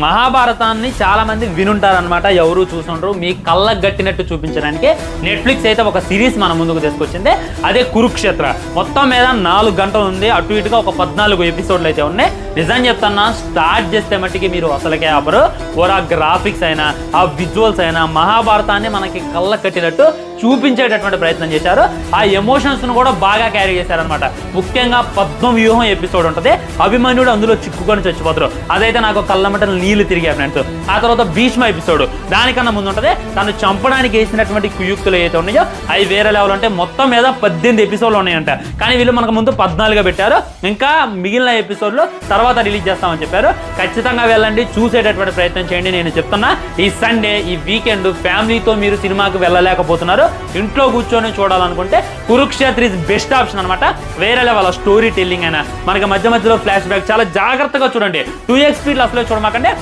మహాభారతాన్ని చాలా మంది వినుంటారనమాట, ఎవరు చూసుంటారు. మీ కళ్ళకు గట్టినట్టు చూపించడానికి నెట్ఫ్లిక్స్ అయితే ఒక సిరీస్ మన ముందుకు తీసుకొచ్చింది, అదే కురుక్షేత్ర. మొత్తం మీద 4 గంటలు ఉంది, అటు ఇటుగా ఒక 14 ఎపిసోడ్లు అయితే ఉన్నాయి. నిజం చెప్తున్నా, స్టార్ట్ చేస్తే మట్టికి మీరు అసలుకే ఆపరు. ఆ గ్రాఫిక్స్ అయినా ఆ విజువల్స్ అయినా మహాభారతాన్ని మనకి కళ్ళకు కట్టినట్టు చూపించేటటువంటి ప్రయత్నం చేశారు. ఆ ఎమోషన్స్ను కూడా బాగా క్యారీ చేశారనమాట. ముఖ్యంగా పద్మవ్యూహం ఎపిసోడ్ ఉంటుంది, అభిమన్యుడు అందులో చిక్కుకొని చచ్చిపోతారు. అదైతే నాకు కళ్ళమటలు నీళ్లు తిరిగాయి ఫ్రెండ్స్. ఆ తర్వాత భీష్మ ఎపిసోడ్ దానికన్నా ముందు ఉంటుంది, తను చంపడానికి వేసినటువంటి కుయుక్తులు ఏవైతే ఉన్నాయో అవి వేరే లెవెల్ అంటే. మొత్తం మీద 18 ఎపిసోడ్లు ఉన్నాయంట, కానీ వీళ్ళు మనకు ముందు 14 పెట్టారు. ఇంకా మిగిలిన ఎపిసోడ్లు తర్వాత రిలీజ్ చేస్తామని చెప్పారు. ఖచ్చితంగా వెళ్ళండి, చూసేటటువంటి ప్రయత్నం చేయండి. నేను చెప్తున్నా, ఈ సండే ఈ వీకెండ్ ఫ్యామిలీతో మీరు సినిమాకి వెళ్ళలేకపోతున్నారు, ఇంట్లో కూర్చొని చూడాలనుకుంటే కురుక్షేత్ర ఇస్ బెస్ట్ ఆప్షన్ అనమాట. వేరే లెవెల్ స్టోరీ టెల్లింగ్ అయినా మనకి మధ్య మధ్యలో ఫ్లాష్ బ్యాక్ చాలా జాగ్రత్తగా చూడండి. 2x స్పీడ్ అసలు చూడమాకండి,